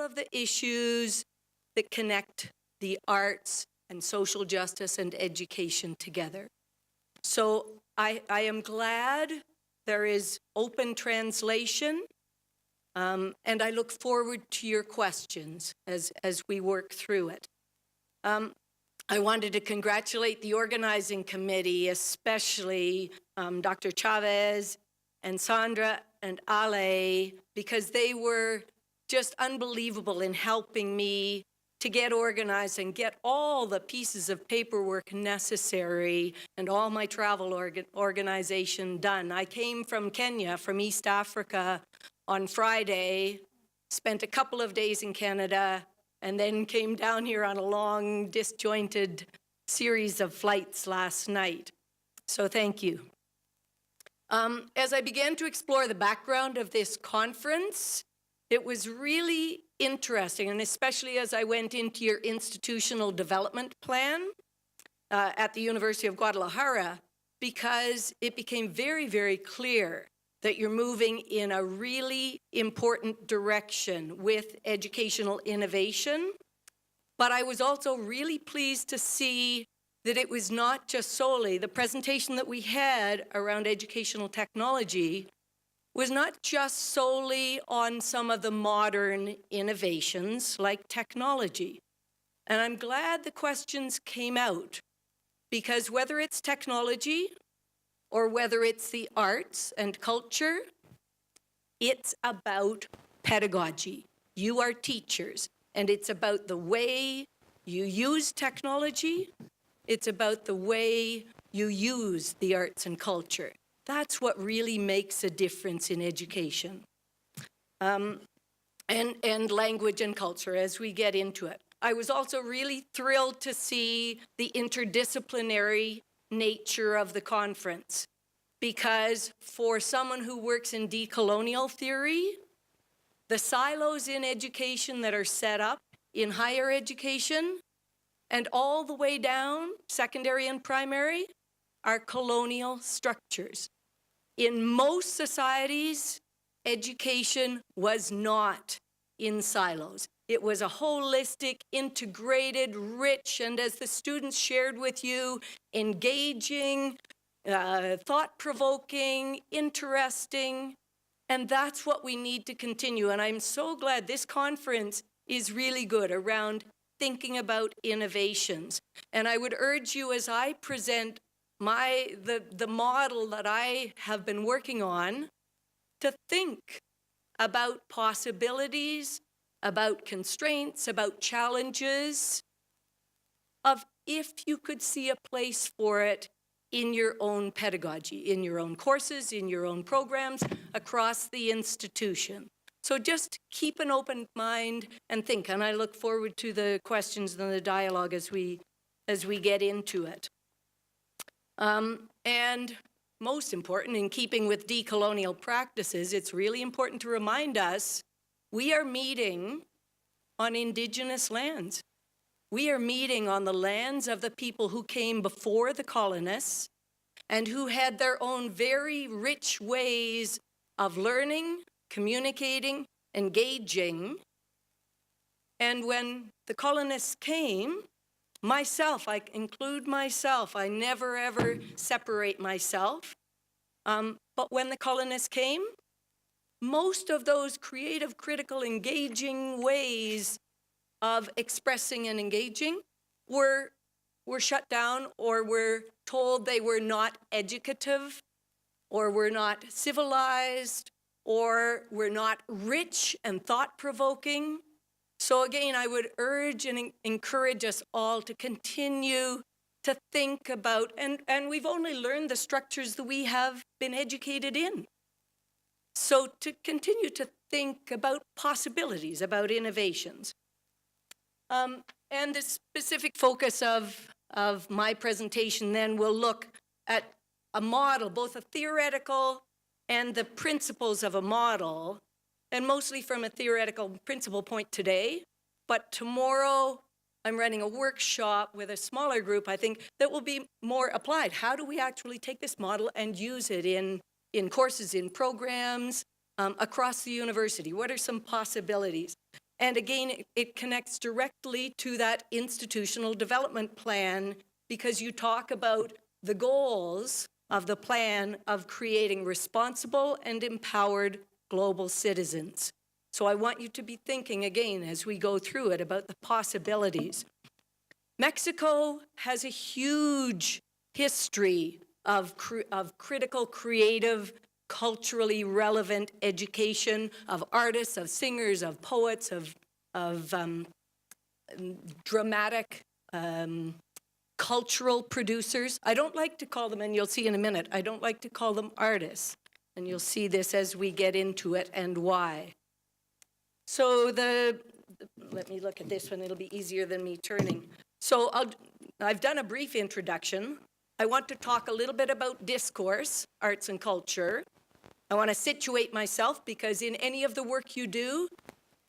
of the issues that connect the arts and social justice and education together. So I am glad there is open translation, and I look forward to your questions as we work through it. I wanted to congratulate the organizing committee, especially Dr. Chavez and Sandra and Ale, because they were just unbelievable in helping me to get organized and get all the pieces of paperwork necessary and all my travel organization done. I came from Kenya, from East Africa, on Friday, spent a couple of days in Canada, and then came down here on a long, disjointed series of flights last night. So thank you. As I began to explore the background of this conference, it was really interesting, and especially as I went into your institutional development plan at the University of Guadalajara, because it became very, very clear that you're moving in a really important direction with educational innovation. But I was also really pleased to see that it was not just solely the presentation that we had around educational technology was not just solely on some of the modern innovations like technology. And I'm glad the questions came out, because whether it's technology or whether it's the arts and culture, it's about pedagogy. You are teachers, and it's about the way you use technology. It's about the way you use the arts and culture. That's what really makes a difference in education. And language and culture as we get into it. I was also really thrilled to see the interdisciplinary nature of the conference, because for someone who works in decolonial theory, the silos in education that are set up in higher education and all the way down, secondary and primary, are colonial structures. In most societies, education was not in silos. It was a holistic, integrated, rich, and as the students shared with you, engaging, thought-provoking, interesting, and that's what we need to continue. And I'm so glad this conference is really good around thinking about innovations. And I would urge you, as I present the model that I have been working on, to think about possibilities, about constraints, about challenges, of if you could see a place for it in your own pedagogy, in your own courses, in your own programs, across the institution. So just keep an open mind and think, and I look forward to the questions and the dialogue as we get into it. And most important, in keeping with decolonial practices, it's really important to remind us we are meeting on Indigenous lands. We are meeting on the lands of the people who came before the colonists and who had their own very rich ways of learning, communicating, engaging. And when the colonists came, myself, I include myself, I never ever separate myself. But when the colonists came, most of those creative, critical, engaging ways of expressing and engaging were shut down, or were told they were not educative, or were not civilized, or were not rich and thought-provoking. So again, I would urge and encourage us all to continue to think about, and we've only learned the structures that we have been educated in. So to continue to think about possibilities, about innovations. And the specific focus of my presentation then will look at a model, both a theoretical and the principles of a model, and mostly from a theoretical principle point today. But tomorrow, I'm running a workshop with a smaller group, I think, that will be more applied. How do we actually take this model and use it in courses, in programs, across the university? What are some possibilities? And again, it connects directly to that institutional development plan, because you talk about the goals of the plan of creating responsible and empowered global citizens. So I want you to be thinking again as we go through it about the possibilities. Mexico has a huge history of critical, creative, culturally relevant education of artists, of singers, of poets, of dramatic cultural producers. I don't like to call them, and you'll see in a minute, I don't like to call them artists. And you'll see this as we get into it and why. So let me look at this one, it'll be easier than me turning. So I've done a brief introduction. I want to talk a little bit about discourse, arts and culture. I want to situate myself, because in any of the work you do,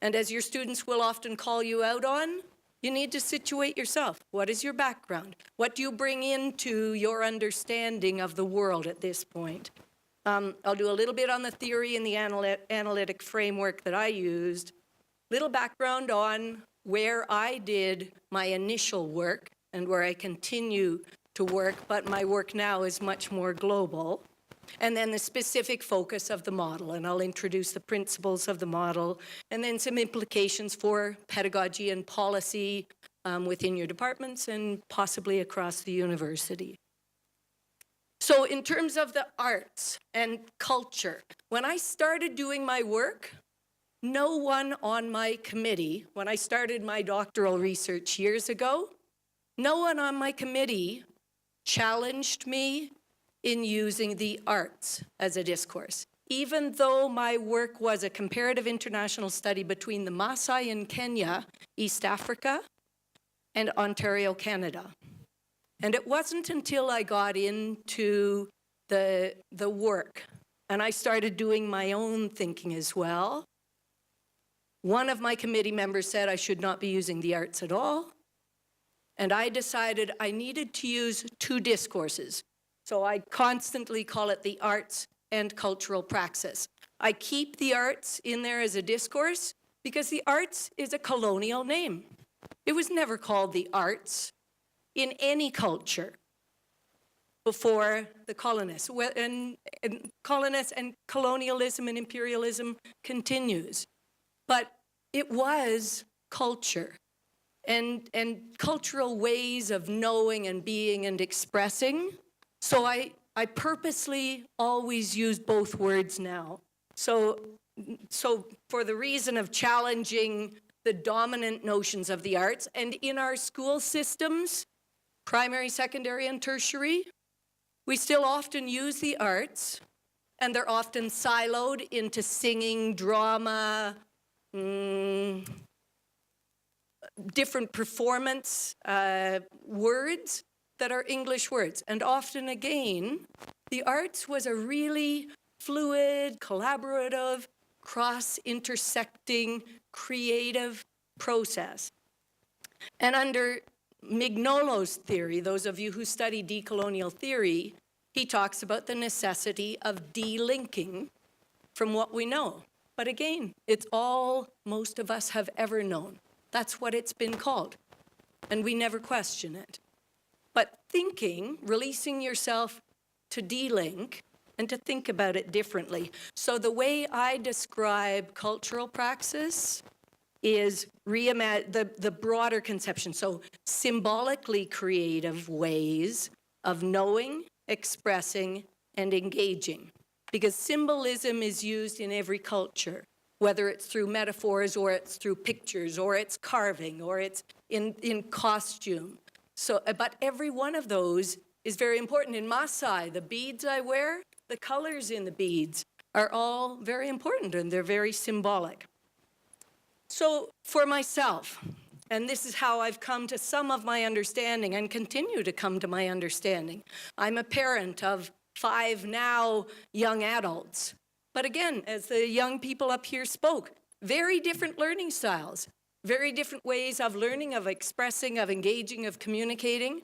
and as your students will often call you out on, you need to situate yourself. What is your background? What do you bring into your understanding of the world at this point? I'll do a little bit on the theory and the analytic framework that I used. Little background on where I did my initial work and where I continue to work, but my work now is much more global. And then the specific focus of the model, and I'll introduce the principles of the model, and then some implications for pedagogy and policy within your departments and possibly across the university. So in terms of the arts and culture, when I started doing my work, no one on my committee, when I started my doctoral research years ago, no one on my committee challenged me in using the arts as a discourse, even though my work was a comparative international study between the Maasai in Kenya, East Africa, and Ontario, Canada. And it wasn't until I got into the work and I started doing my own thinking as well. One of my committee members said I should not be using the arts at all. And I decided I needed to use two discourses. So I constantly call it the arts and cultural praxis. I keep the arts in there as a discourse because the arts is a colonial name. It was never called the arts in any culture before the colonists. And colonists and colonialism and imperialism continues. But it was culture and cultural ways of knowing and being and expressing. So I purposely always use both words now. So for the reason of challenging the dominant notions of the arts, and in our school systems, primary, secondary, and tertiary, we still often use the arts, and they're often siloed into singing, drama, different performance words that are English words. And often again, the arts was a really fluid, collaborative, cross-intersecting, creative process. And under Mignolo's theory, those of you who study decolonial theory, he talks about the necessity of delinking from what we know. But again, it's all most of us have ever known. That's what it's been called. And we never question it. But thinking, releasing yourself to delink and to think about it differently. So the way I describe cultural praxis is the broader conception. So symbolically creative ways of knowing, expressing, and engaging. Because symbolism is used in every culture, whether it's through metaphors or it's through pictures or it's carving or it's in costume. So, but every one of those is very important. In Maasai, the beads I wear, the colors in the beads are all very important and they're very symbolic. So for myself, and this is how I've come to some of my understanding and continue to come to my understanding. I'm a parent of 5 now young adults. But again, as the young people up here spoke, very different learning styles, very different ways of learning, of expressing, of engaging, of communicating.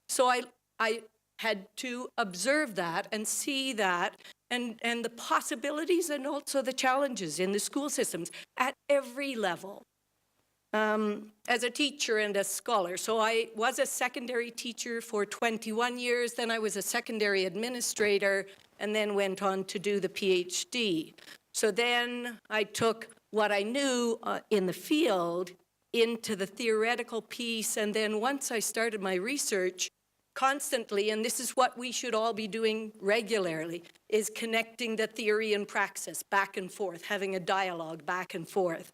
So I had to observe that and see that and the possibilities and also the challenges in the school systems at every level. as a teacher and a scholar. So I was a secondary teacher for 21 years, then I was a secondary administrator, and then went on to do the PhD. So then I took what I knew in the field into the theoretical piece, and then once I started my research, constantly, and this is what we should all be doing regularly, is connecting the theory and praxis back and forth, having a dialogue back and forth.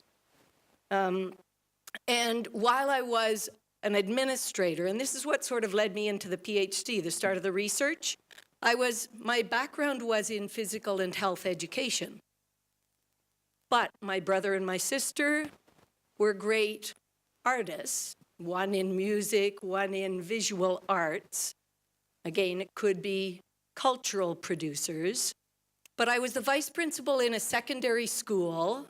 And while I was an administrator, and this is what sort of led me into the PhD, the start of the research, my background was in physical and health education. But my brother and my sister were great artists, one in music, one in visual arts. Again, it could be cultural producers. But I was the vice principal in a secondary school,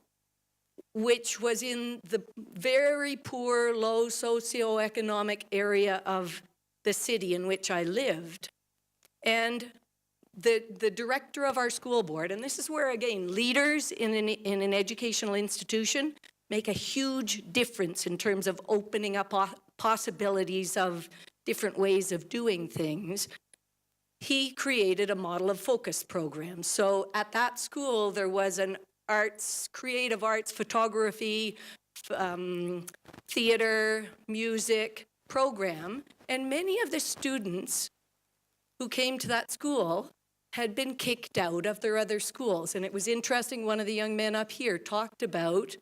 which was in the very poor, low socioeconomic area of the city in which I lived. And the director of our school board, and this is where, again, leaders in an educational institution make a huge difference in terms of opening up possibilities of different ways of doing things. He created a model of focus program. So at that school, there was an creative arts, photography, theater, music program, and many of the students who came to that school had been kicked out of their other schools. And it was interesting, one of the young men up here talked about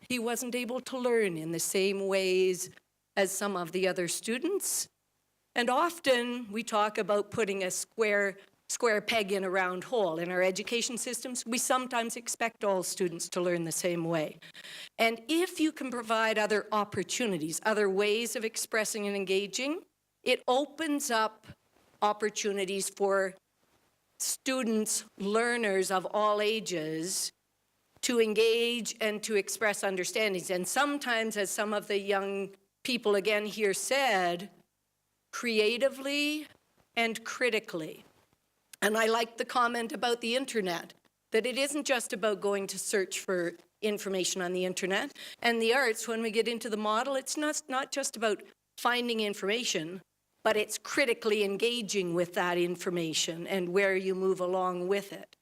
he wasn't able to learn in the same ways as some of the other students. And often we talk about putting a square peg in a round hole. In our education systems, we sometimes expect all students to learn the same way. And if you can provide other opportunities, other ways of expressing and engaging, it opens up opportunities for students, learners of all ages, to engage and to express understandings. And sometimes, as some of the young people again here said, creatively and critically. And I like the comment about the internet, that it isn't just about going to search for information on the internet. And the arts, when we get into the model, it's not just about finding information, but it's critically engaging with that information and where you move along with it.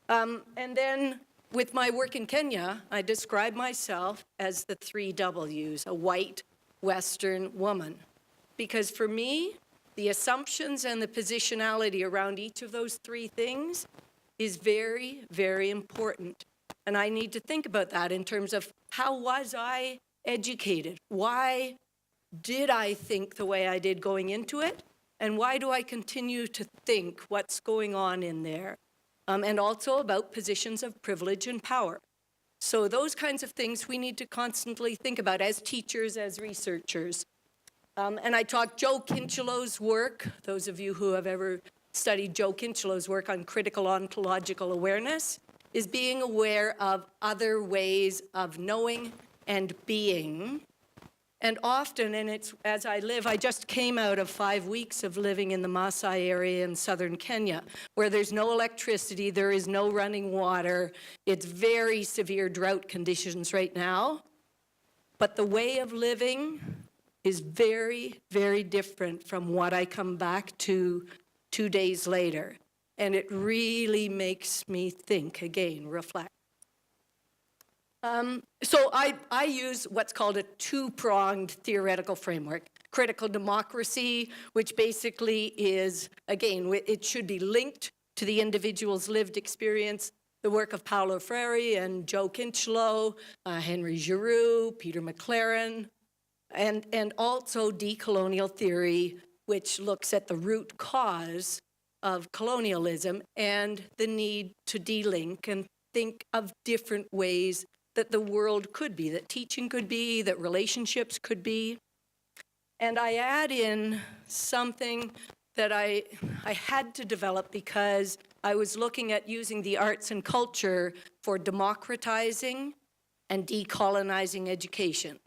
And then with my work in Kenya, I describe myself as the 3 W's, a white Western woman. Because for me, the assumptions and the positionality around each of those 3 things is very, very important. And I need to think about that in terms of how was I educated? Why did I think the way I did going into it? And why do I continue to think what's going on in there? And also about positions of privilege and power. So those kinds of things we need to constantly think about as teachers, as researchers. And I taught Joe Kinchelo's work, those of you who have ever studied Joe Kinchelo's work on critical ontological awareness, is being aware of other ways of knowing and being. And often, and it's as I just came out of 5 weeks of living in the Maasai area in southern Kenya, where there's no electricity, there is no running water, it's very severe drought conditions right now. But the way of living is very, very different from what I come back to 2 days later. And it really makes me think again, reflect. So I use what's called a 2-pronged theoretical framework. Critical democracy, which basically is, again, it should be linked to the individual's lived experience. The work of Paulo Freire and Joe Kinchelo, Henry Giroux, Peter McLaren, and also decolonial theory, which looks at the root cause of colonialism and the need to de-link and think of different ways that the world could be, that teaching could be, that relationships could be. And I add in something that I had to develop because I was looking at using the arts and culture for democratizing and decolonizing education.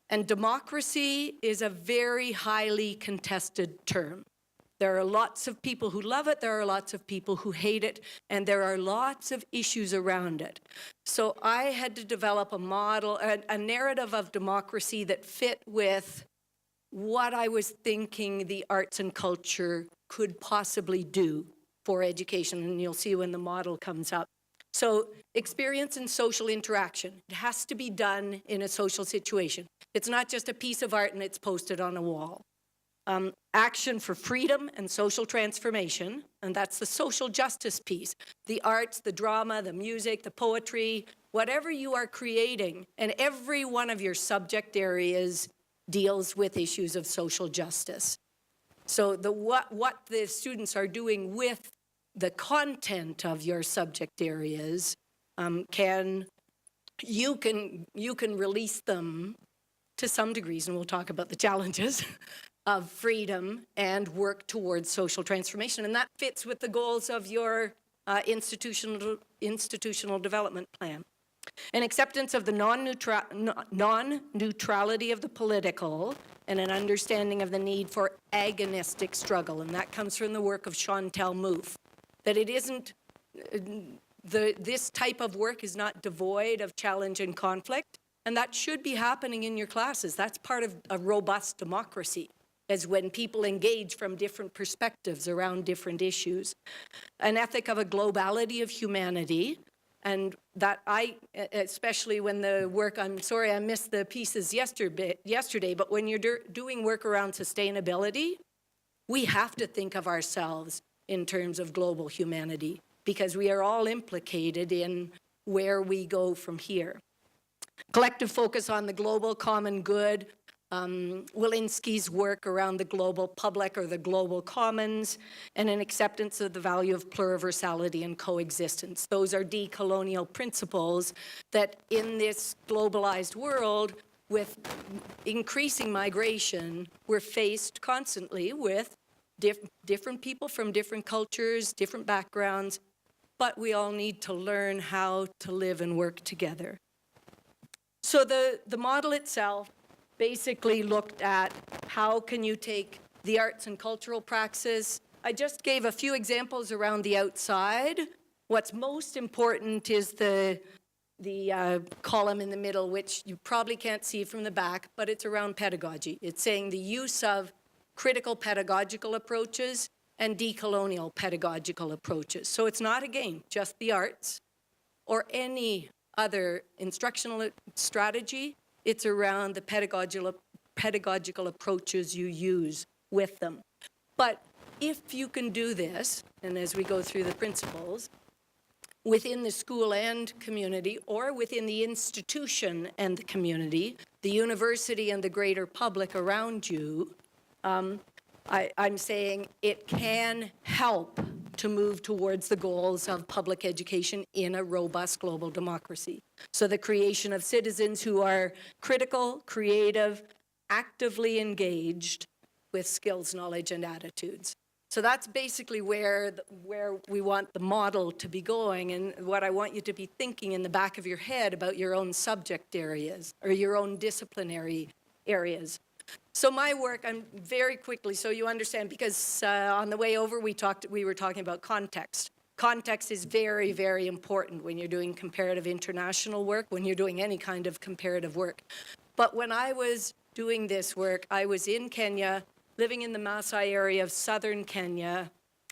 And democracy is a very highly contested term. There are lots of people who love it, there are lots of people who hate it, and there are lots of issues around it. So I had to develop a model, a narrative of democracy that fit with what I was thinking the arts and culture could possibly do for education, and you'll see when the model comes up. So experience and social interaction. It has to be done in a social situation. It's not just a piece of art and it's posted on a wall. Action for freedom and social transformation, and that's the social justice piece. The arts, the drama, the music, the poetry, whatever you are creating, and every one of your subject areas deals with issues of social justice. So what the students are doing with the content of your subject areas, you can release them to some degrees, and we'll talk about the challenges of freedom and work towards social transformation. And that fits with the goals of your institutional development plan. An acceptance of the non-neutrality of the political and an understanding of the need for agonistic struggle. And that comes from the work of Chantal Mouffe, that it isn't, this type of work is not devoid of challenge and conflict, and that should be happening in your classes. That's part of a robust democracy, is when people engage from different perspectives around different issues. An ethic of a globality of humanity, and that especially when the work, I'm sorry I missed the pieces yesterday, but when you're doing work around sustainability, we have to think of ourselves in terms of global humanity, because we are all implicated in where we go from here. Collective focus on the global common good, Walensky's work around the global public or the global commons, and an acceptance of the value of pluriversality and coexistence. Those are decolonial principles that in this globalized world with increasing migration, we're faced constantly with different people from different cultures, different backgrounds, but we all need to learn how to live and work together. So the model itself basically looked at how can you take the arts and cultural praxis. I just gave a few examples around the outside. What's most important is the column in the middle, which you probably can't see from the back, but it's around pedagogy. It's saying the use of critical pedagogical approaches and decolonial pedagogical approaches. So it's not, again, just the arts or any other instructional strategy. It's around the pedagogical approaches you use with them. But if you can do this, and as we go through the principles, within the school and community, or within the institution and the community, the university and the greater public around you, I'm saying it can help to move towards the goals of public education in a robust global democracy. So the creation of citizens who are critical, creative, actively engaged with skills, knowledge, and attitudes. So that's basically where we want the model to be going, and what I want you to be thinking in the back of your head about your own subject areas or your own disciplinary areas. So my work, I'm very quickly, so you understand, because on the way over we were talking about context. Context is very, very important when you're doing comparative international work, when you're doing any kind of comparative work. But when I was doing this work, I was in Kenya, living in the Maasai area of southern Kenya.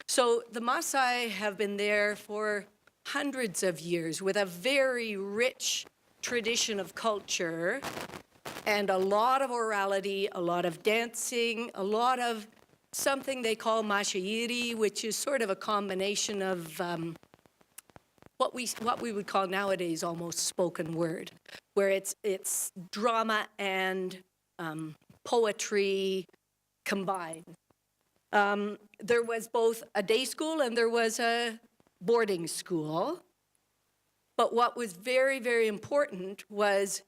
So the Maasai have been there for hundreds of years with a very rich tradition of culture and a lot of orality, a lot of dancing, a lot of something they call mashairi, which is sort of a combination of what we would call nowadays almost spoken word, where it's drama and poetry combined. There was both a day school and there was a boarding school. But what was very, very important was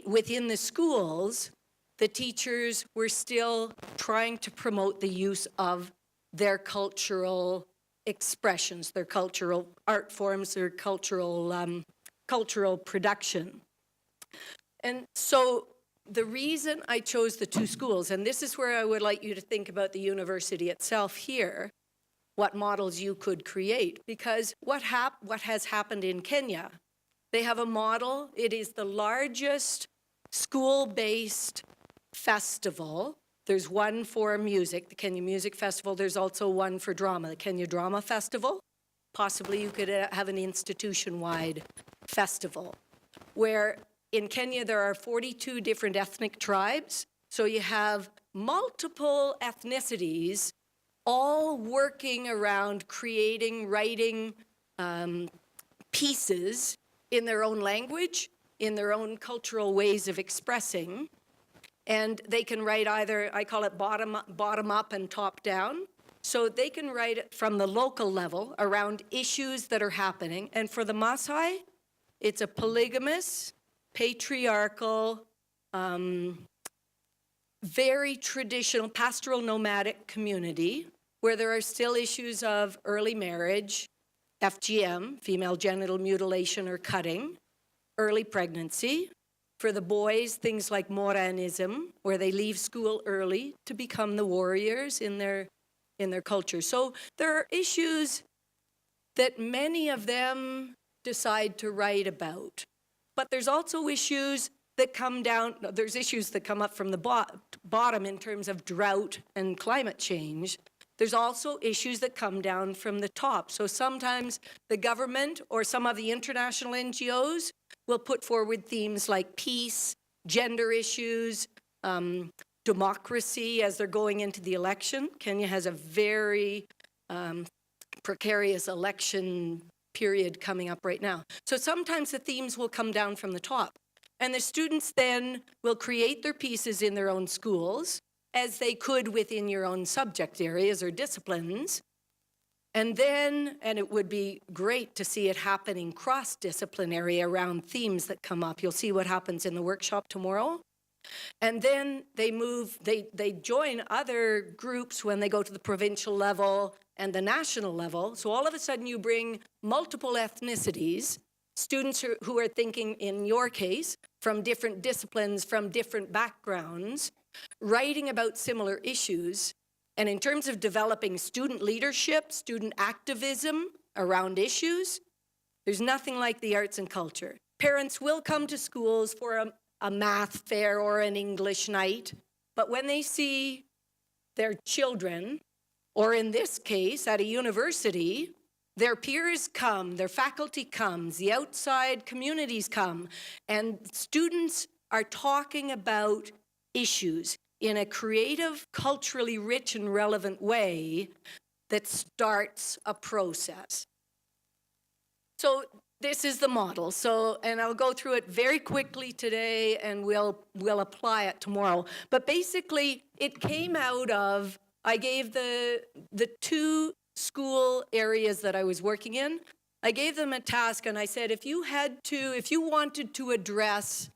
within the schools, the teachers were still trying to promote the use of their cultural expressions, their cultural art forms, their cultural production. And so the reason I chose the two schools, and this is where I would like you to think about the university itself here, what models you could create, because what has happened in Kenya, they have a model. It is the largest school-based festival. There's one for music, the Kenya Music Festival. There's also one for drama, the Kenya Drama Festival. Possibly you could have an institution-wide festival, where in Kenya there are 42 different ethnic tribes. So you have multiple ethnicities all working around creating, writing pieces in their own language, in their own cultural ways of expressing. And they can write either, I call it bottom up and top down. So they can write it from the local level around issues that are happening. And for the Maasai, it's a polygamous, patriarchal, very traditional pastoral nomadic community where there are still issues of early marriage, FGM, female genital mutilation or cutting, early pregnancy. For the boys, things like Moranism, where they leave school early to become the warriors in their culture. So there are issues that many of them decide to write about. But there's also issues that come down, there's issues that come up from the bottom in terms of drought and climate change. There's also issues that come down from the top. So sometimes the government or some of the international NGOs will put forward themes like peace, gender issues, democracy as they're going into the election. Kenya has a very precarious election period coming up right now. So sometimes the themes will come down from the top. And the students then will create their pieces in their own schools, as they could within your own subject areas or disciplines. And it would be great to see it happening cross-disciplinary around themes that come up. You'll see what happens in the workshop tomorrow. And then they join other groups when they go to the provincial level and the national level. So all of a sudden you bring multiple ethnicities, students who are thinking, in your case, from different disciplines, from different backgrounds, writing about similar issues. And in terms of developing student leadership, student activism around issues, there's nothing like the arts and culture. Parents will come to schools for a math fair or an English night, but when they see their children, or in this case, at a university, their peers come, their faculty comes, the outside communities come, and students are talking about issues in a creative, culturally rich and relevant way that starts a process. So this is the model. And I'll go through it very quickly today and we'll apply it tomorrow. But basically it came out of, I gave the two school areas that I was working in, I gave them a task and I said, if you wanted to address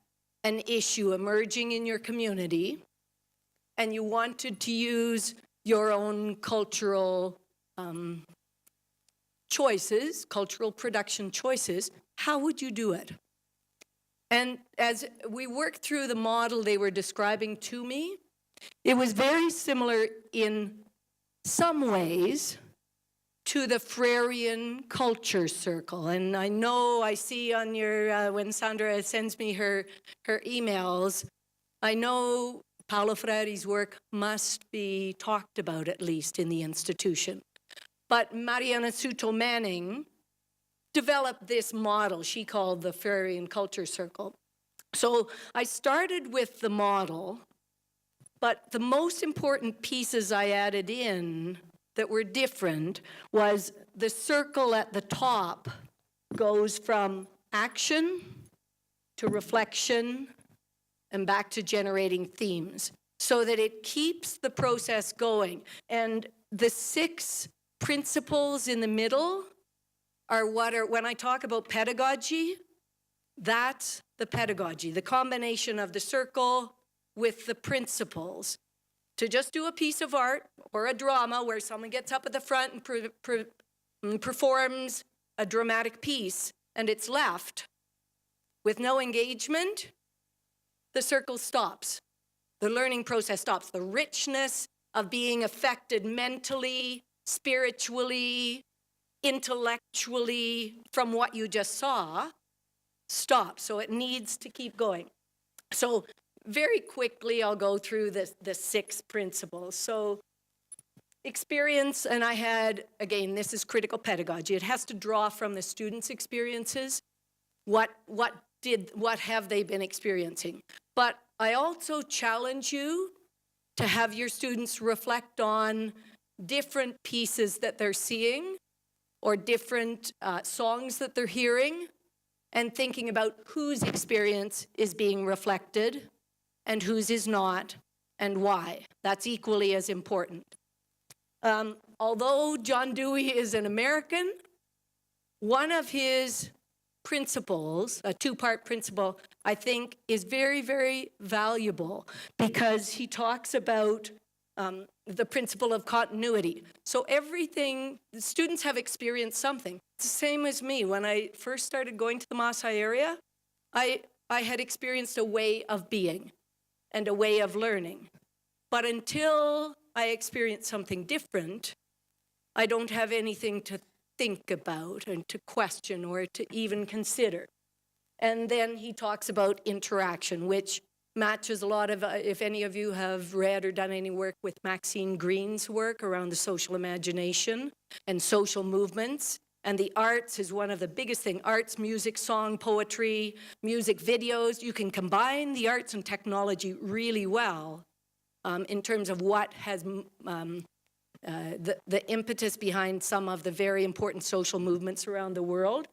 an issue emerging in your community and you wanted to use your own cultural choices, cultural production choices, how would you do it? And as we worked through the model they were describing to me, it was very similar in some ways to the Frarian culture circle. And I see on your, when Sandra sends me her emails, I know Paulo Freire's work must be talked about at least in the institution. But Mariana Suto Manning developed this model she called the Frarian culture circle. So I started with the model, but the most important pieces I added in that were different was the circle at the top goes from action to reflection and back to generating themes so that it keeps the process going. And the 6 principles in the middle are when I talk about pedagogy, that's the pedagogy, the combination of the circle with the principles. To just do a piece of art or a drama where someone gets up at the front and performs a dramatic piece and it's left with no engagement, the circle stops. The learning process stops. The richness of being affected mentally, spiritually, intellectually from what you just saw stops. So it needs to keep going. So very quickly, I'll go through the 6 principles. So experience, and I had, again, this is critical pedagogy. It has to draw from the students' experiences. What have they been experiencing? But I also challenge you to have your students reflect on different pieces that they're seeing or different songs that they're hearing and thinking about whose experience is being reflected and whose is not and why. That's equally as important. Although John Dewey is an American, one of his principles, a 2-part principle, I think is very, very valuable because he talks about the principle of continuity. So everything, the students have experienced something. It's the same as me. When I first started going to the Maasai area, I had experienced a way of being and a way of learning. But until I experience something different, I don't have anything to think about and to question or to even consider. And then he talks about interaction, which matches a lot of, if any of you have read or done any work with Maxine Green's work around the social imagination and social movements. And the arts is one of the biggest things. Arts, music, song, poetry, music videos. You can combine the arts and technology really well in terms of what has the impetus behind some of the very important social movements around the world.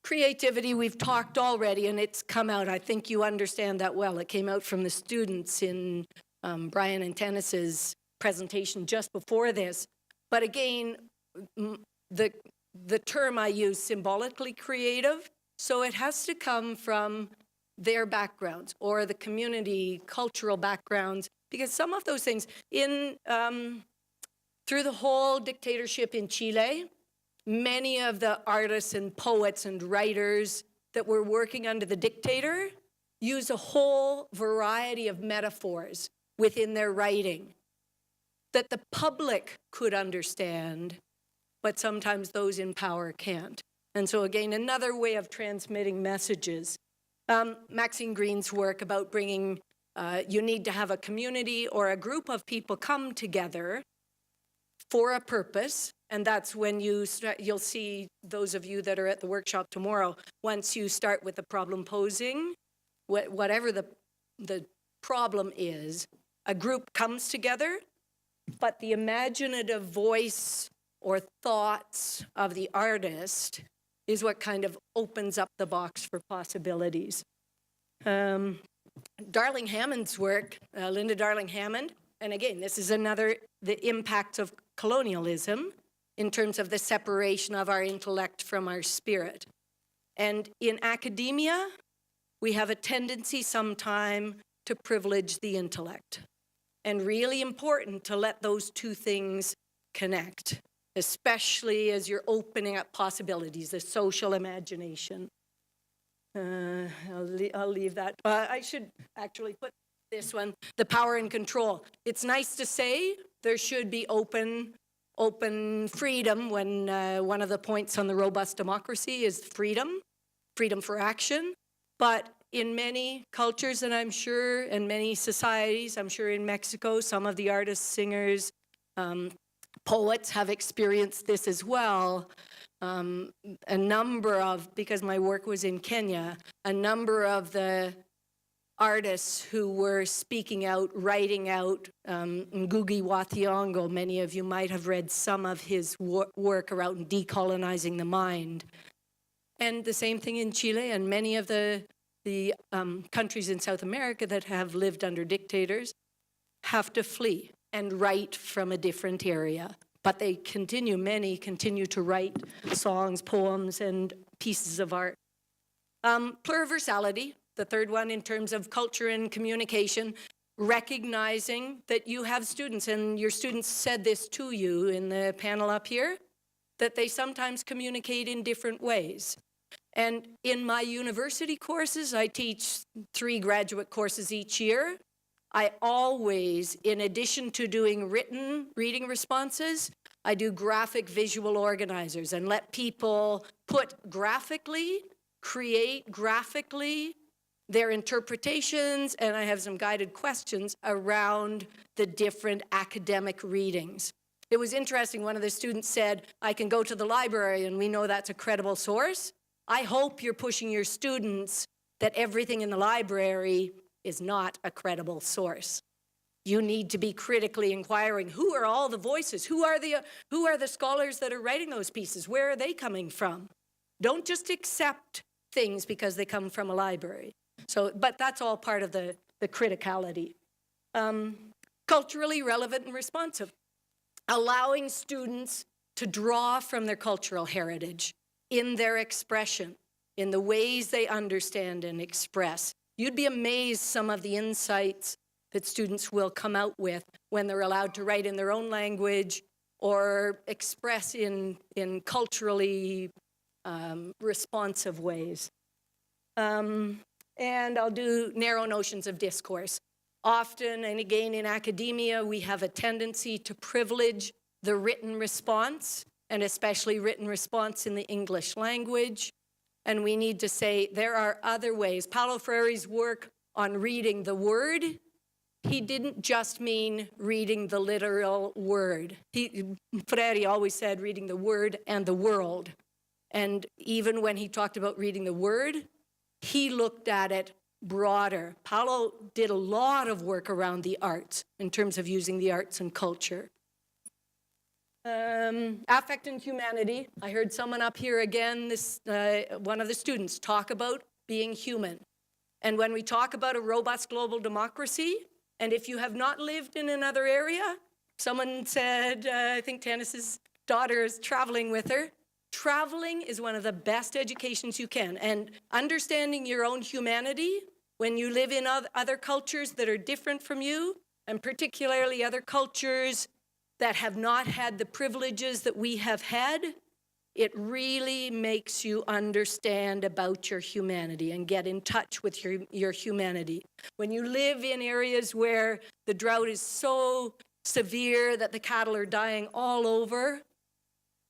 Creativity, we've talked already, and it's come out. I think you understand that well. It came out from the students in Brian and Tennis's presentation just before this. But again, the term I use, symbolically creative, so it has to come from their backgrounds or the community, cultural backgrounds, because some of those things, through the whole dictatorship in Chile, many of the artists and poets and writers that were working under the dictator use a whole variety of metaphors within their writing that the public could understand, but sometimes those in power can't. And so again, another way of transmitting messages. Maxine Green's work about bringing, you need to have a community or a group of people come together for a purpose, and that's when you'll see, those of you that are at the workshop tomorrow, once you start with the problem posing, whatever the problem is, a group comes together, but the imaginative voice or thoughts of the artist is what kind of opens up the box for possibilities. Darling Hammond's work, Linda Darling Hammond, and again, this is the impact of colonialism in terms of the separation of our intellect from our spirit. And in academia, we have a tendency sometime to privilege the intellect. And really important to let those two things connect, especially as you're opening up possibilities, the social imagination. I'll leave that. I should actually put this one, the power and control. It's nice to say there should be open freedom when one of the points on the robust democracy is freedom for action. But in many cultures, and I'm sure in many societies, I'm sure in Mexico, some of the artists, singers, poets have experienced this as well. A number of, because my work was in Kenya, a number of the artists who were speaking out, writing out, Ngugi wa Thiong'o, many of you might have read some of his work around decolonizing the mind. And the same thing in Chile and many of the countries in South America that have lived under dictators have to flee and write from a different area. But many continue to write songs, poems, and pieces of art. Pluriversality, the third one in terms of culture and communication, recognizing that you have students, and your students said this to you in the panel up here, that they sometimes communicate in different ways. And in my university courses, I teach 3 graduate courses each year. I always, in addition to doing written reading responses, I do graphic visual organizers and let people create graphically their interpretations, and I have some guided questions around the different academic readings. It was interesting, one of the students said, I can go to the library and we know that's a credible source. I hope you're pushing your students that everything in the library is not a credible source. You need to be critically inquiring, who are all the voices? Who are the scholars that are writing those pieces? Where are they coming from? Don't just accept things because they come from a library. So, but that's all part of the criticality. Culturally relevant and responsive. Allowing students to draw from their cultural heritage in their expression, in the ways they understand and express. You'd be amazed some of the insights that students will come out with when they're allowed to write in their own language or express in culturally responsive ways. And I'll do narrow notions of discourse. Often, and again in academia, we have a tendency to privilege the written response, and especially written response in the English language. And we need to say there are other ways. Paulo Freire's work on reading the word, he didn't just mean reading the literal word. Freire always said reading the word and the world. And even when he talked about reading the word, he looked at it broader. Paulo did a lot of work around the arts in terms of using the arts and culture. Affect and humanity. I heard someone up here again, one of the students, talk about being human. And when we talk about a robust global democracy, and if you have not lived in another area, someone said, I think Tanis's daughter is traveling with her, traveling is one of the best educations you can. And understanding your own humanity when you live in other cultures that are different from you, and particularly other cultures that have not had the privileges that we have had, it really makes you understand about your humanity and get in touch with your humanity. When you live in areas where the drought is so severe that the cattle are dying all over,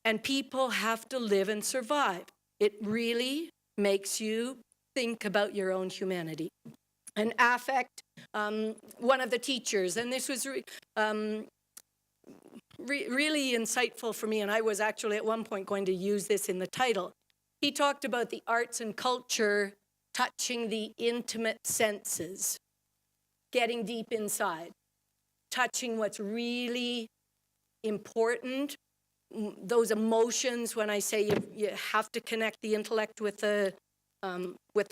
and people have to live and survive, it really makes you think about your own humanity. And affect, one of the teachers, and this was really insightful for me, and I was actually at one point going to use this in the title. He talked about the arts and culture touching the intimate senses, getting deep inside, touching what's really important, those emotions. When I say you have to connect the intellect with the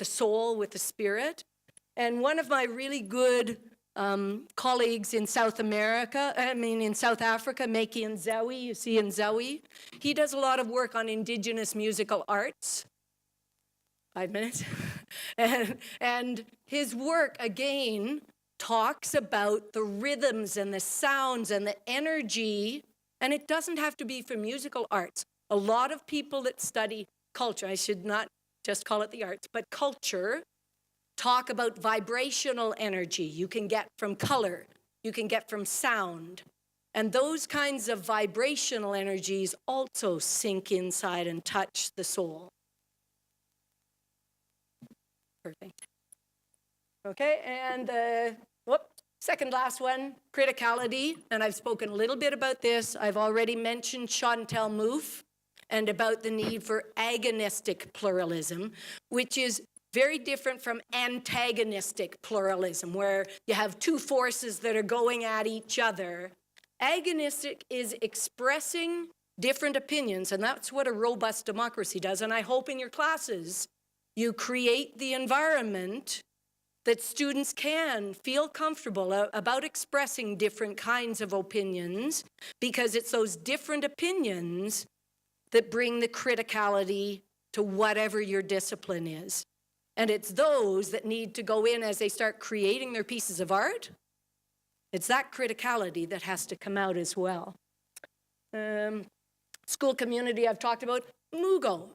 soul, with the spirit. And one of my really good colleagues in South Africa, Meki Nzewi, you see Nzewi, he does a lot of work on indigenous musical arts. 5 minutes. and his work, again, talks about the rhythms and the sounds and the energy, and it doesn't have to be for musical arts. A lot of people that study culture, I should not just call it the arts, but culture, talk about vibrational energy you can get from color, you can get from sound. And those kinds of vibrational energies also sink inside and touch the soul. Perfect. Okay, and second last one, criticality. And I've spoken a little bit about this. I've already mentioned Chantal Mouffe and about the need for agonistic pluralism, which is very different from antagonistic pluralism, where you have two forces that are going at each other. Agonistic is expressing different opinions, and that's what a robust democracy does. And I hope in your classes you create the environment that students can feel comfortable about expressing different kinds of opinions, because it's those different opinions that bring the criticality to whatever your discipline is. And it's those that need to go in as they start creating their pieces of art. It's that criticality that has to come out as well. School community I've talked about. Mugo,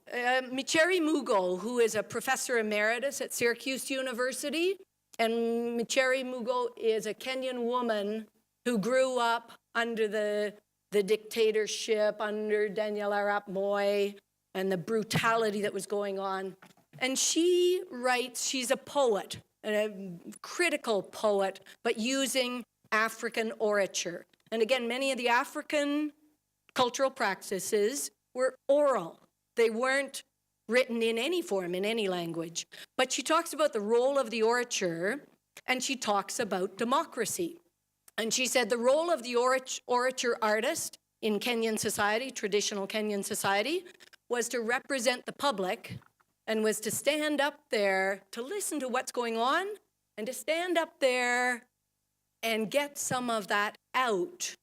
Micheri Mugo, who is a professor emeritus at Syracuse University. And Micheri Mugo is a Kenyan woman who grew up under the dictatorship, under Daniel Arap Moi, and the brutality that was going on. And she writes, she's a poet, a critical poet, but using African orature. And again, many of the African cultural practices were oral. They weren't written in any form, in any language. But she talks about the role of the orature, and she talks about democracy. And she said the role of the orature artist in Kenyan society, traditional Kenyan society, was to represent the public and was to stand up there to listen to what's going on and to stand up there and get some of that out,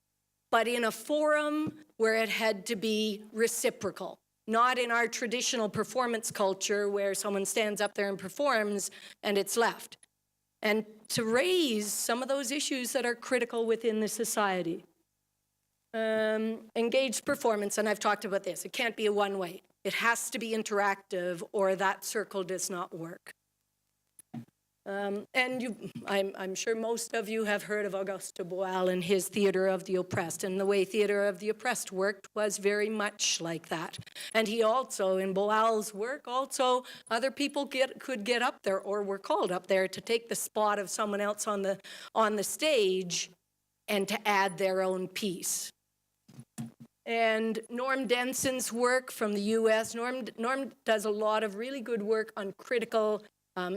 but in a forum where it had to be reciprocal, not in our traditional performance culture where someone stands up there and performs and it's left. And to raise some of those issues that are critical within the society. Engaged performance, and I've talked about this, it can't be a one-way. It has to be interactive or that circle does not work. I'm sure most of you have heard of Auguste Boal and his Theatre of the Oppressed, and the way Theatre of the Oppressed worked was very much like that. And he also, in Boal's work, also other people could get up there or were called up there to take the spot of someone else on the stage and to add their own piece. And Norm Denson's work from the US, Norm does a lot of really good work on critical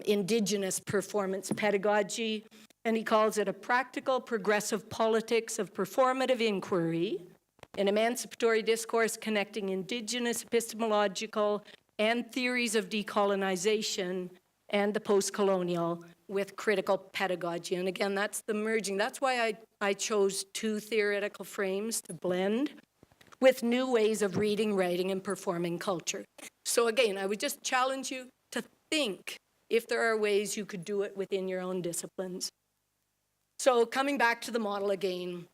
indigenous performance pedagogy, and he calls it a practical progressive politics of performative inquiry, an emancipatory discourse connecting indigenous epistemological and theories of decolonization and the post-colonial with critical pedagogy. And again, that's the merging. That's why I chose two theoretical frames to blend with new ways of reading, writing, and performing culture. So again, I would just challenge you to think if there are ways you could do it within your own disciplines. So coming back to the model again,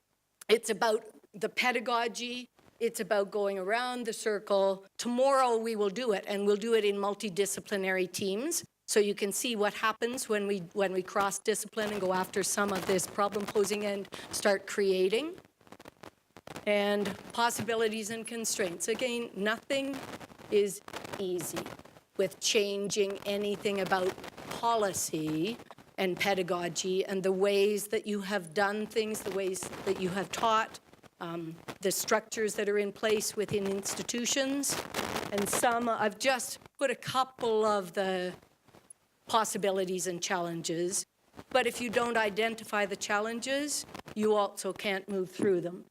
it's about the pedagogy, it's about going around the circle. Tomorrow we will do it, and we'll do it in multidisciplinary teams. So you can see what happens when we cross discipline and go after some of this problem posing and start creating. And possibilities and constraints. Again, nothing is easy with changing anything about policy and pedagogy and the ways that you have done things, the ways that you have taught, the structures that are in place within institutions. And I've just put a couple of the possibilities and challenges, but if you don't identify the challenges, you also can't move through them.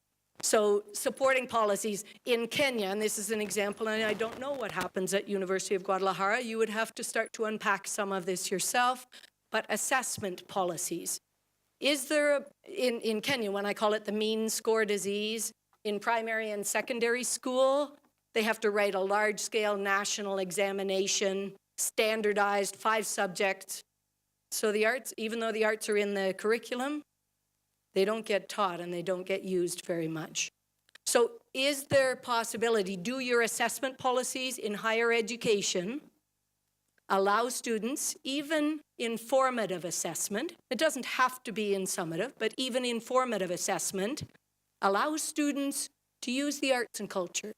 So supporting policies in Kenya, and this is an example, and I don't know what happens at University of Guadalajara, you would have to start to unpack some of this yourself, but assessment policies. Is there, in Kenya, when I call it the mean score disease, in primary and secondary school, they have to write a large-scale national examination, standardized 5 subjects. So the arts, even though the arts are in the curriculum, they don't get taught and they don't get used very much. So is there possibility, do your assessment policies in higher education allow students, even in formative assessment, it doesn't have to be in summative, but even in formative assessment, allow students to use the arts and culture,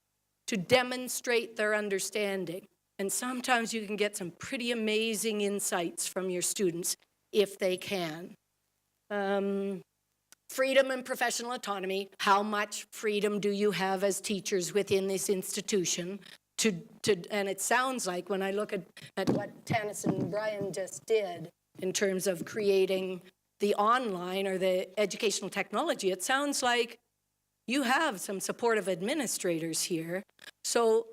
to demonstrate their understanding. And sometimes you can get some pretty amazing insights from your students if they can. Freedom and professional autonomy. How much freedom do you have as teachers within this institution? And it sounds like when I look at what Tanis and Brian just did in terms of creating the online or the educational technology, it sounds like you have some supportive administrators here. So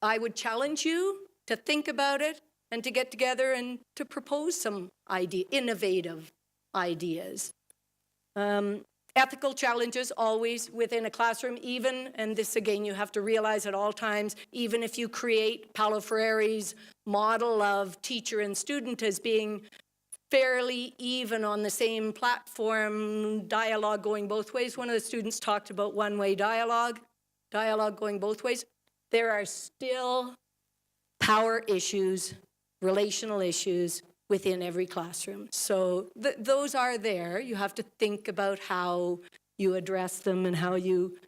I would challenge you to think about it and to get together and to propose some innovative ideas. Ethical challenges always within a classroom, even, and this again you have to realize at all times, even if you create Paulo Freire's model of teacher and student as being fairly even on the same platform, dialogue going both ways. One of the students talked about one-way dialogue going both ways. there are still power issues, relational issues within every classroom. So those are there. You have to think about how you address them and how you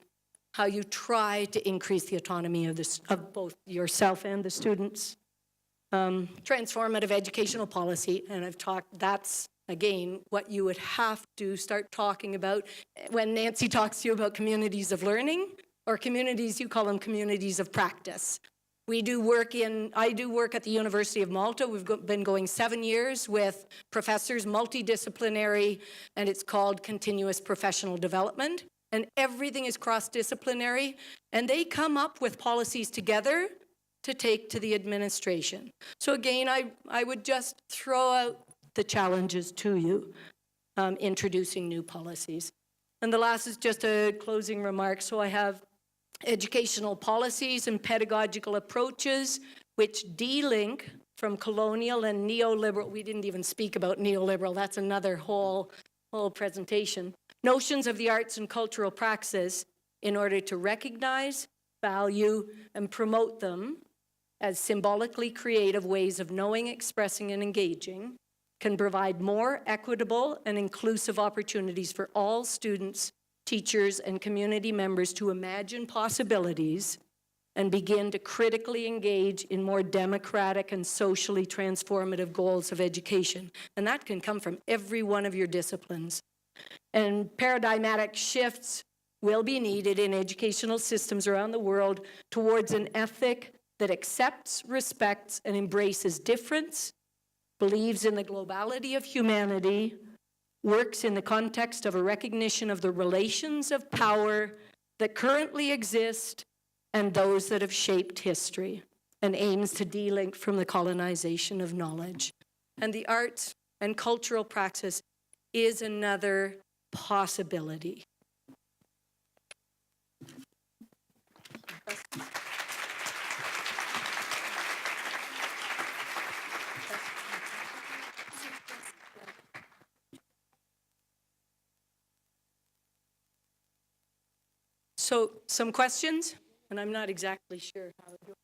try to increase the autonomy of both yourself and the students. Transformative educational policy, and I've talked, that's, again, what you would have to start talking about when Nancy talks to you about communities of learning, or communities, you call them communities of practice. I do work at the University of Malta. We've been going 7 years with professors, multidisciplinary, and it's called continuous professional development. And everything is cross-disciplinary, and they come up with policies together to take to the administration. So again, I would just throw out the challenges to you, introducing new policies. And the last is just a closing remark. So I have educational policies and pedagogical approaches which de-link from colonial and neoliberal. We didn't even speak about neoliberal. That's another whole presentation. Notions of the arts and cultural praxis in order to recognize, value, and promote them as symbolically creative ways of knowing, expressing, and engaging can provide more equitable and inclusive opportunities for all students, teachers, and community members to imagine possibilities and begin to critically engage in more democratic and socially transformative goals of education. And that can come from every one of your disciplines. And paradigmatic shifts will be needed in educational systems around the world towards an ethic that accepts, respects, and embraces difference, believes in the globality of humanity, works in the context of a recognition of the relations of power that currently exist and those that have shaped history, and aims to de-link from the colonization of knowledge. And the arts and cultural praxis is another possibility. So, some questions? And I'm not exactly sure how to do it.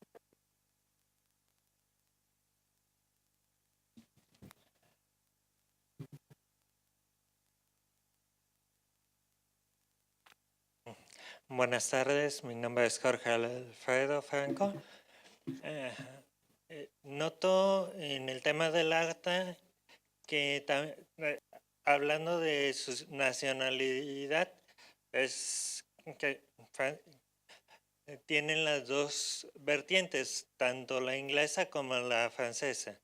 Buenas tardes, mi nombre es Jorge Alfredo Franco. Noto en el tema del arte que hablando de su nacionalidad, es que tienen las dos vertientes, tanto la inglesa como la francesa.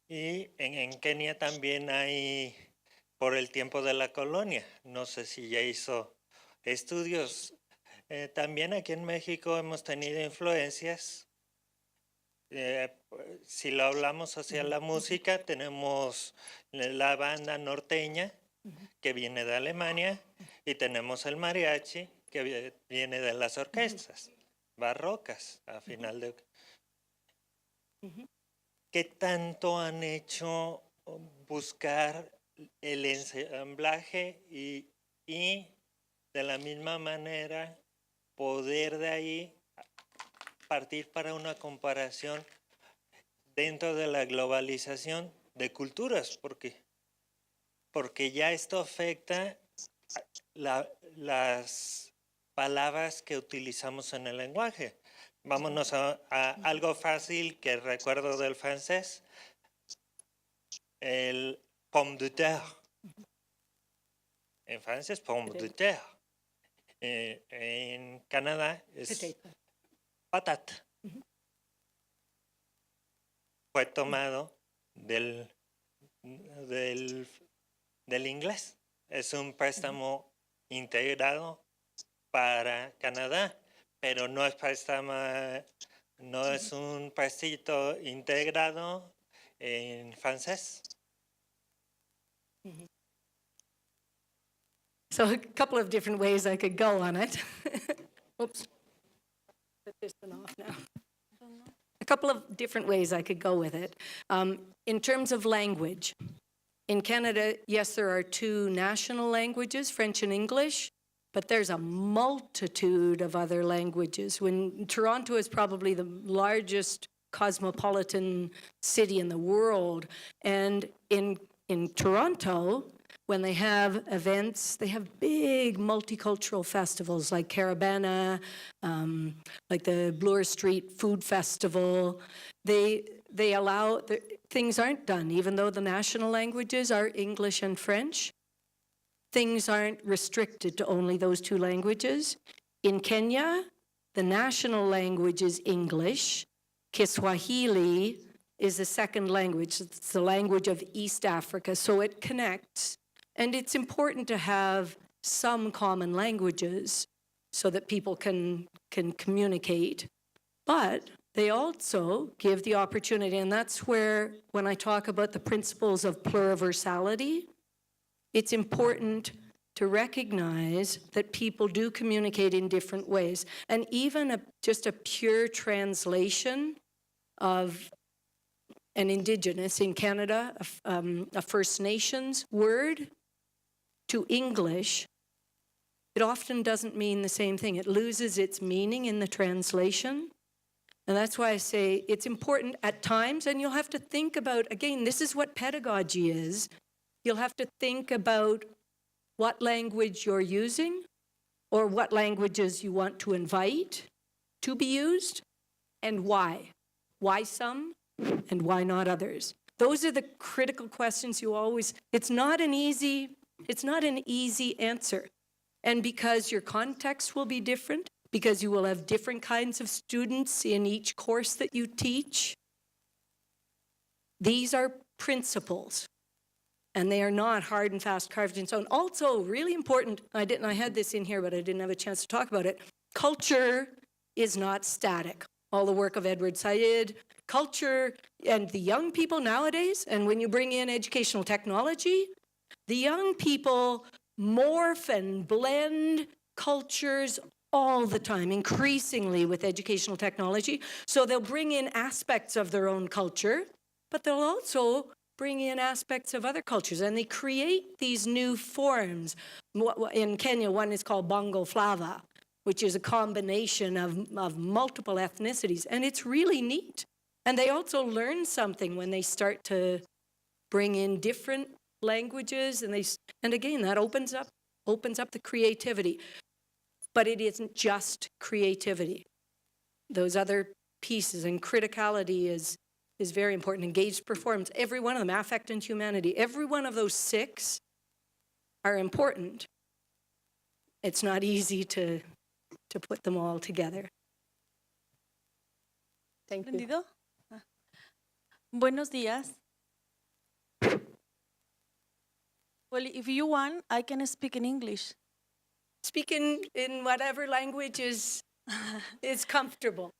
Y en Kenia también hay, por el tiempo de la colonia, no sé si ya hizo estudios. También aquí en México hemos tenido influencias. Si lo hablamos hacia la música, tenemos la banda norteña, que viene de Alemania, y tenemos el mariachi, que viene de las orquestas barrocas, a final de... ¿Qué tanto han hecho buscar el ensamblaje y de la misma manera poder de ahí partir para una comparación dentro de la globalización de culturas? Porque ya esto afecta las palabras que utilizamos en el lenguaje. Vámonos a algo fácil que recuerdo del francés, el pomme de terre. En Francia es pomme de terre. En Canadá es patata. Fue tomado del inglés. Es un préstamo integrado para Canadá, pero no es un préstamo integrado en francés. So a couple of different ways I could go on it. Oops. Put this one off now. A couple of different ways I could go with it. In terms of language, in Canada, yes, there are two national languages, French and English, but there's a multitude of other languages. When Toronto is probably the largest cosmopolitan city in the world, and in Toronto, when they have events, they have big multicultural festivals like Caravana, like the Bloor Street Food Festival. They allow, things aren't done, even though the national languages are English and French. Things aren't restricted to only those two languages. In Kenya, the national language is English. Kiswahili is the second language. It's the language of East Africa, so it connects. And it's important to have some common languages so that people can communicate. But they also give the opportunity, and that's where, when I talk about the principles of pluriversality, it's important to recognize that people do communicate in different ways. And even just a pure translation of an Indigenous in Canada, a First Nations word to English, it often doesn't mean the same thing. It loses its meaning in the translation. And that's why I say it's important at times, and you'll have to think about, again, this is what pedagogy is. You'll have to think about what language you're using or what languages you want to invite to be used and why. Why some and why not others? Those are the critical questions you always, it's not an easy answer. And because your context will be different, because you will have different kinds of students in each course that you teach, these are principles. And they are not hard and fast carved in stone. Also, really important, I had this in here, but I didn't have a chance to talk about it. Culture is not static. All the work of Edward Said, culture, and the young people nowadays, and when you bring in educational technology, the young people morph and blend cultures all the time, increasingly with educational technology. So they'll bring in aspects of their own culture, but they'll also bring in aspects of other cultures, and they create these new forms. In Kenya, one is called Bongo Flava, which is a combination of multiple ethnicities, and it's really neat. And they also learn something when they start to bring in different languages, and again, that opens up the creativity. But it isn't just creativity. Those other pieces, and criticality is very important. Engaged performance, every one of them, affect and humanity, every one of those 6 are important. It's not easy to put them all together. Thank you. ¿Entendido? Buenos días. Well, if you want, I can speak in English. Speak in whatever language is comfortable.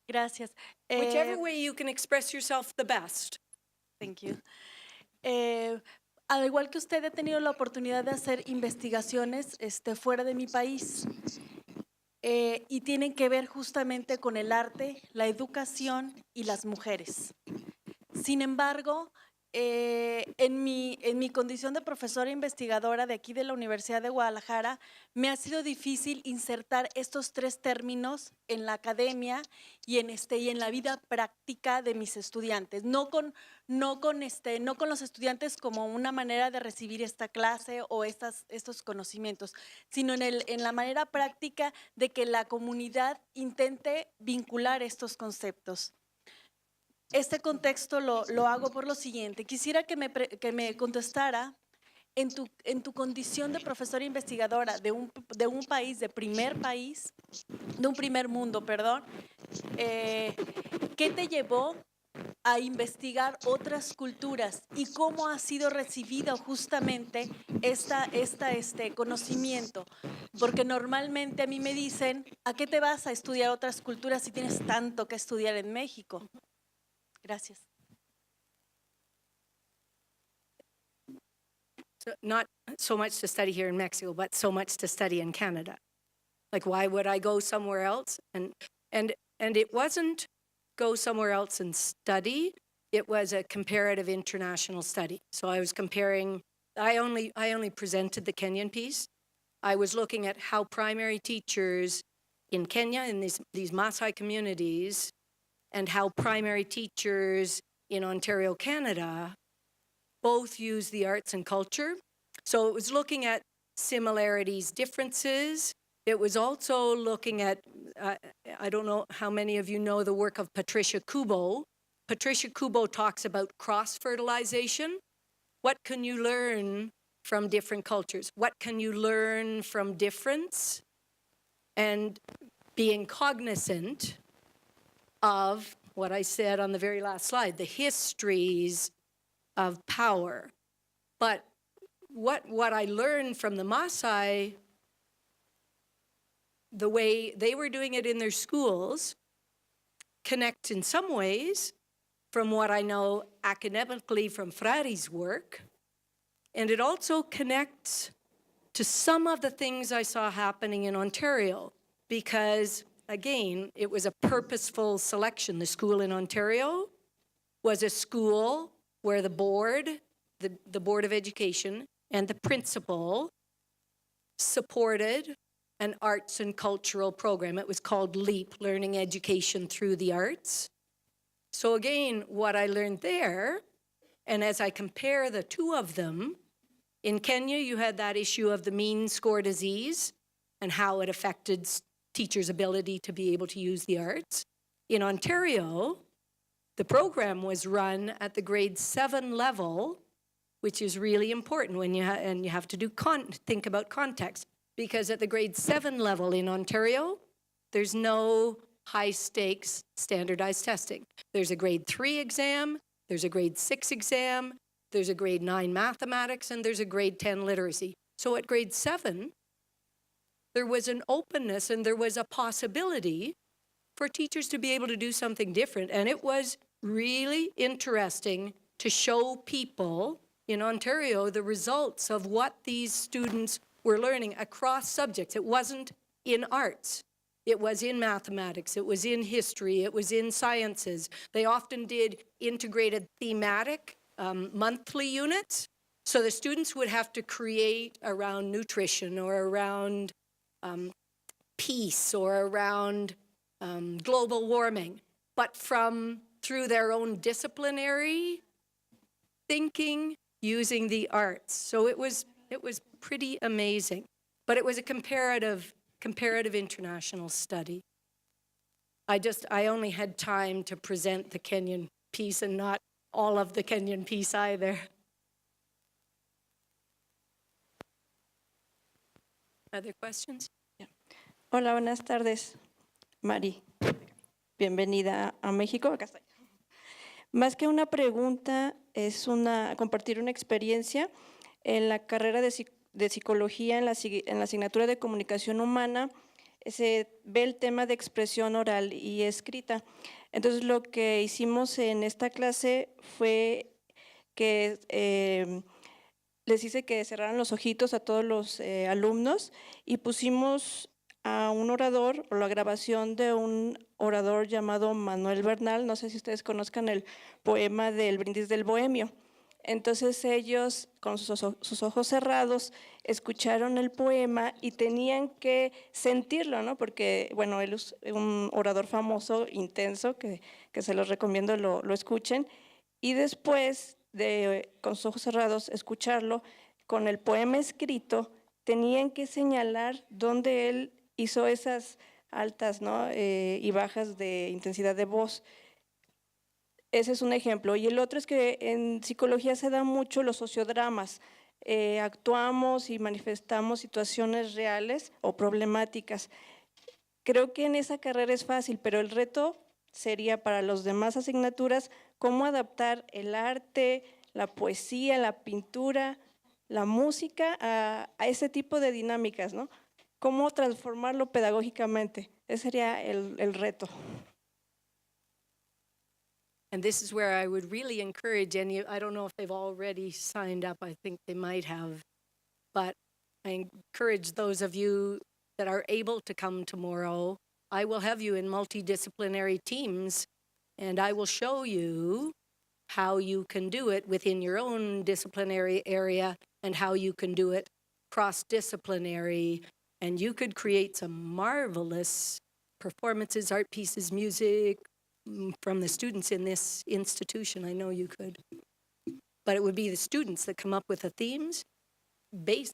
Gracias. Whichever way you can express yourself the best. Thank you. Al igual que usted, he tenido la oportunidad de hacer investigaciones fuera de mi país y tienen que ver justamente con el arte, la educación y las mujeres. Sin embargo, en mi condición de profesora investigadora de aquí de la Universidad de Guadalajara, me ha sido difícil insertar estos 3 términos en la academia y en la vida práctica de mis estudiantes. No con los estudiantes como una manera de recibir esta clase o estos conocimientos, sino en la manera práctica de que la comunidad intente vincular estos conceptos. Este contexto lo hago por lo siguiente. Quisiera que me contestara en tu condición de profesora investigadora de un país, de un primer mundo, perdón. ¿Qué te llevó a investigar otras culturas y cómo ha sido recibido justamente este conocimiento? Porque normalmente a mí me dicen, ¿a qué te vas a estudiar otras culturas si tienes tanto que estudiar en México? Gracias. So not so much to study here in Mexico, but so much to study in Canada. Like, why would I go somewhere else? And it wasn't go somewhere else and study. It was a comparative international study. So I was comparing. I only presented the Kenyan piece, I was looking at how primary teachers in Kenya, in these Maasai communities, and how primary teachers in Ontario, Canada, both use the arts and culture. So it was looking at similarities, differences. It was also looking at, I don't know how many of you know the work of Patricia Kubo. Patricia Kubo talks about cross-fertilization. What can you learn from different cultures? What can you learn from difference? And being cognizant of what I said on the very last slide, the histories of power. But what I learned from the Maasai, the way they were doing it in their schools, connects in some ways from what I know academically from Frari's work, and it also connects to some of the things I saw happening in Ontario, because, again, it was a purposeful selection. The school in Ontario was a school where the board, the Board of Education, and the principal supported an arts and cultural program. It was called LEAP, Learning Education Through the Arts. So again, what I learned there, and as I compare the two of them, in Kenya, you had that issue of the mean score disease and how it affected teachers' ability to be able to use the arts. In Ontario, the program was run at the grade 7 level, which is really important when you and you have to do think about context, because at the grade 7 level in Ontario, there's no high-stakes standardized testing. There's a grade 3 exam, there's a grade 6 exam, there's a grade 9 mathematics, and there's a grade 10 literacy. So at grade 7, there was an openness and there was a possibility for teachers to be able to do something different. And it was really interesting to show people in Ontario the results of what these students were learning across subjects. It wasn't in arts. It was in mathematics, it was in history, it was in sciences. They often did integrated thematic monthly units. So the students would have to create around nutrition or around peace or around global warming, but through their own disciplinary thinking using the arts. So it was pretty amazing. But it was a comparative international study. I only had time to present the Kenyan piece and not all of the Kenyan piece either. Other questions? Hola, buenas tardes, Mari. Bienvenida a México. Acá estoy. Más que una pregunta, es compartir una experiencia. En la carrera de psicología, en la asignatura de comunicación humana, se ve el tema de expresión oral y escrita. Entonces, lo que hicimos en esta clase fue que les hice que cerraran los ojitos a todos los alumnos y pusimos a un orador, o la grabación de un orador llamado Manuel Bernal. No sé si ustedes conozcan el poema del Brindis del Bohemio. Entonces ellos, con sus ojos cerrados, escucharon el poema y tenían que sentirlo, ¿no? Porque, bueno, él es un orador famoso, intenso, que se los recomiendo lo escuchen. Y después de, con sus ojos cerrados, escucharlo, con el poema escrito, tenían que señalar dónde él hizo esas altas, ¿no? Y bajas de intensidad de voz. Ese es un ejemplo. Y el otro es que en psicología se dan mucho los sociodramas. Actuamos y manifestamos situaciones reales o problemáticas. Creo que en esa carrera es fácil, pero el reto sería para las demás asignaturas cómo adaptar el arte, la poesía, la pintura, la música a ese tipo de dinámicas, ¿no? Cómo transformarlo pedagógicamente. Ese sería el reto. And this is where I would really encourage any, I don't know if they've already signed up, I think they might have, but I encourage those of you that are able to come tomorrow. I will have you in multidisciplinary teams, and I will show you how you can do it within your own disciplinary area and how you can do it cross-disciplinary, and you could create some marvelous performances, art pieces, music from the students in this institution. I know you could. But it would be the students that come up with the themes,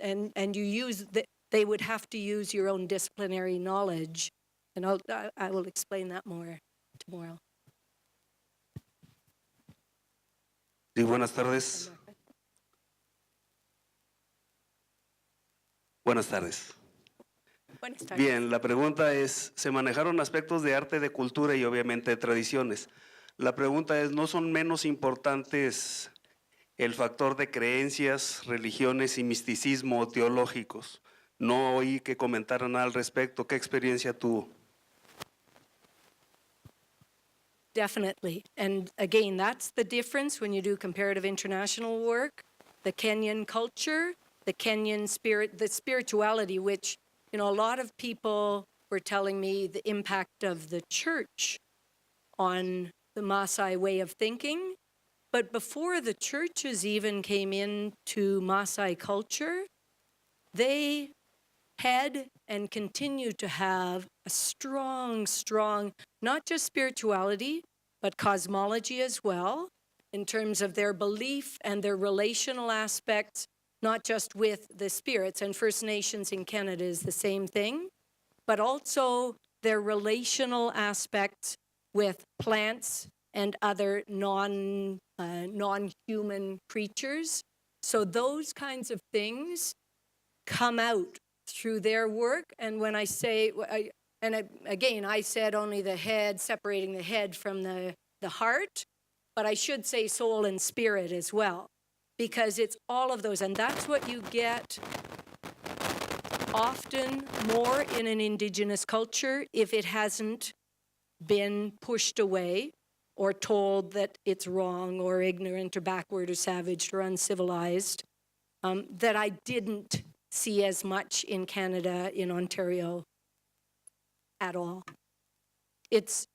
and you use they would have to use your own disciplinary knowledge, and I will explain that more tomorrow. Sí, buenas tardes. Buenas tardes. Buenas tardes. Bien, la pregunta es, se manejaron aspectos de arte, de cultura y obviamente de tradiciones. La pregunta es, ¿no son menos importantes el factor de creencias, religiones y misticismo teológicos? No oí que comentaran al respecto. ¿Qué experiencia tuvo? Definitely. And again, that's the difference when you do comparative international work, the Kenyan culture, the Kenyan spirit, the spirituality, which, you know, a lot of people were telling me the impact of the church on the Maasai way of thinking. But before the churches even came into Maasai culture, they had and continue to have a strong, not just spirituality, but cosmology as well, in terms of their belief and their relational aspects, not just with the spirits, and First Nations in Canada is the same thing, but also their relational aspects with plants and other non-human creatures. So those kinds of things come out through their work. And when I say, again, I said only the head, separating the head from the heart, but I should say soul and spirit as well, because it's all of those. And that's what you get often more in an Indigenous culture if it hasn't been pushed away or told that it's wrong or ignorant or backward or savage or uncivilized, that I didn't see as much in Canada, in Ontario, at all. It's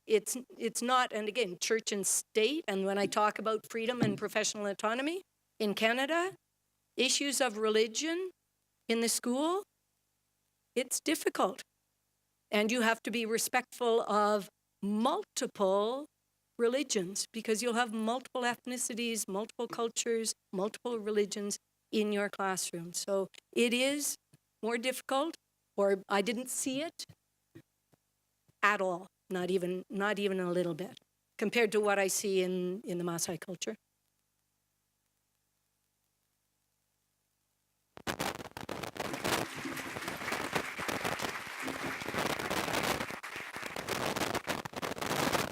not, and again, church and state, and when I talk about freedom and professional autonomy in Canada, issues of religion in the school, it's difficult. And you have to be respectful of multiple religions, because you'll have multiple ethnicities, multiple cultures, multiple religions in your classroom. So it is more difficult, or I didn't see it at all, not even a little bit, compared to what I see in the Maasai culture.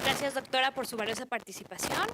Gracias, doctora, por su valiosa participación.